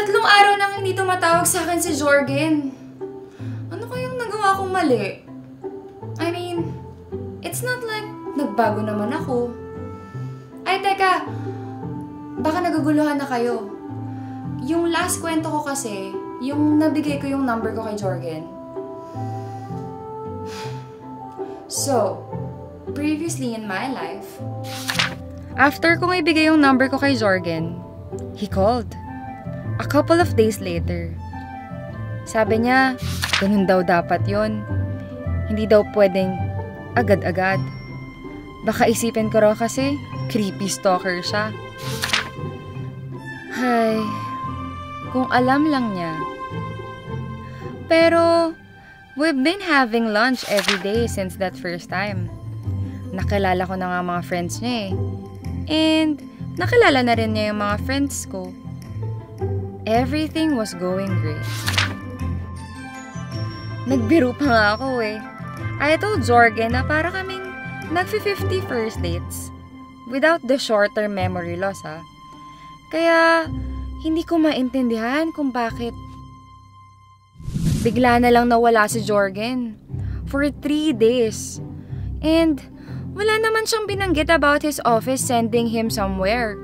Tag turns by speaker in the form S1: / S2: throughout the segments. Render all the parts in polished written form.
S1: 3 araw nang hindi tumatawag sa akin si Jorgen. Ano kayang nagawa kong mali? I mean, it's not like nagbago naman ako. Ay, teka. Baka naguguluhan na kayo. Yung last kwento ko kasi, yung nabigay ko yung number ko kay Jorgen. So, previously in my life, after ko ibigay yung number ko kay Jorgen, he called. A couple of days later, sabi niya, ganun daw dapat yon. Hindi daw pwedeng agad-agad. Baka isipin ko raw kasi, creepy stalker siya. Hay, kung alam lang niya. Pero, we've been having lunch every day since that first time. Nakilala ko na nga mga friends niya eh. And, nakilala na rin niya yung mga friends ko. Everything was going great. Nagbiro pa nga ako eh. I told Jorgen na para kaming nag-50 first dates without the short-term memory loss ha. Kaya hindi ko maintindihan kung bakit bigla na lang nawala si Jorgen for 3 days. And wala naman siyang binanggit about his office sending him somewhere.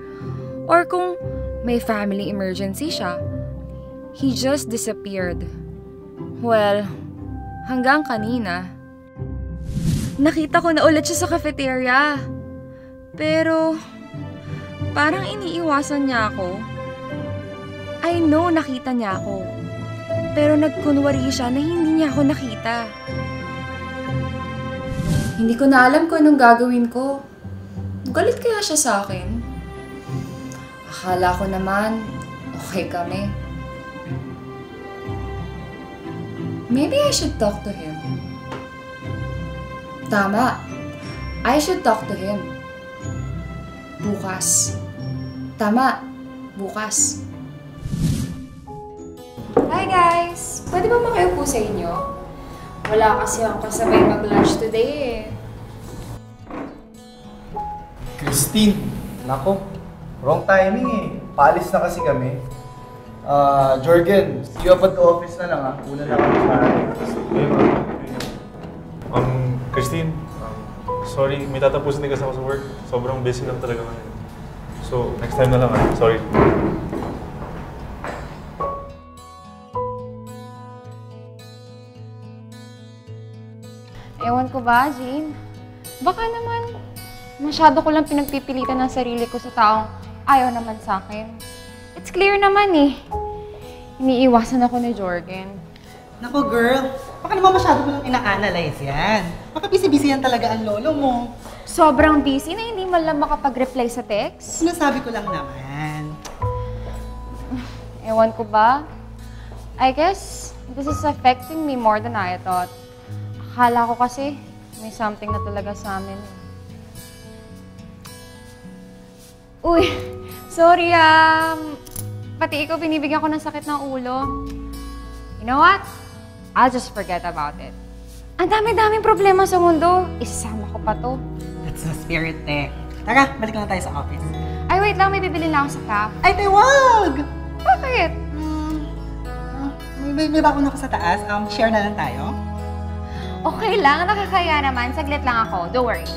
S1: Or kung may family emergency siya. He just disappeared. Well, hanggang kanina. Nakita ko na ulit siya sa cafeteria. Pero, parang iniiwasan niya ako. I know nakita niya ako. Pero nagkunwari siya na hindi niya ako nakita. Hindi ko na alam kung anong gagawin ko. Galit kaya siya sa akin? Akala ko naman, okay kami. Maybe I should talk to him. Tama. I should talk to him. Bukas. Tama. Bukas. Hi guys! Pwede ba makiupo sa inyo? Wala kasi akong kasabay mag-lunch today eh.
S2: Christine! Nako, wrong timing eh. Paalis na kasi kami. Jorgen, see you up at the office na lang ha. Una na kami para.
S3: Christine, sorry, may tatapusin din kasi ako sa work. Sobrang busy lang talaga ngayon. So, next time na lang ha. Sorry.
S1: Ewan ko ba, Jean? Baka naman masyado ko lang pinagpipilitan ng sarili ko sa taong ayaw naman sa akin. It's clear naman eh. Iniiwasan ako ni Jorgen.
S4: Naku girl, baka naman masyado mo lang ina-analyze yan. Baka busy-busy yan talaga ang lolo mo.
S1: Sobrang busy na hindi man lang makapag-reply sa text.
S4: Sinasabi ko lang naman.
S1: Ewan ko ba? I guess this is affecting me more than I thought. Akala ko kasi may something na talaga sa amin. Uy, sorry pati ikaw binibigyan ko ng sakit ng ulo. You know what? I'll just forget about it. Ang dami-daming problema sa mundo. Isasama ko pa to.
S4: That's the spirit, eh. Tara, balik na tayo sa office.
S1: Ay, wait lang. May bibili lang ako sa caf.
S4: Ay, tewag!
S1: Bakit?
S4: May bako na ako sa taas. Share na lang tayo.
S1: Okay lang. Nakakaya naman. Saglit lang ako. Don't worry.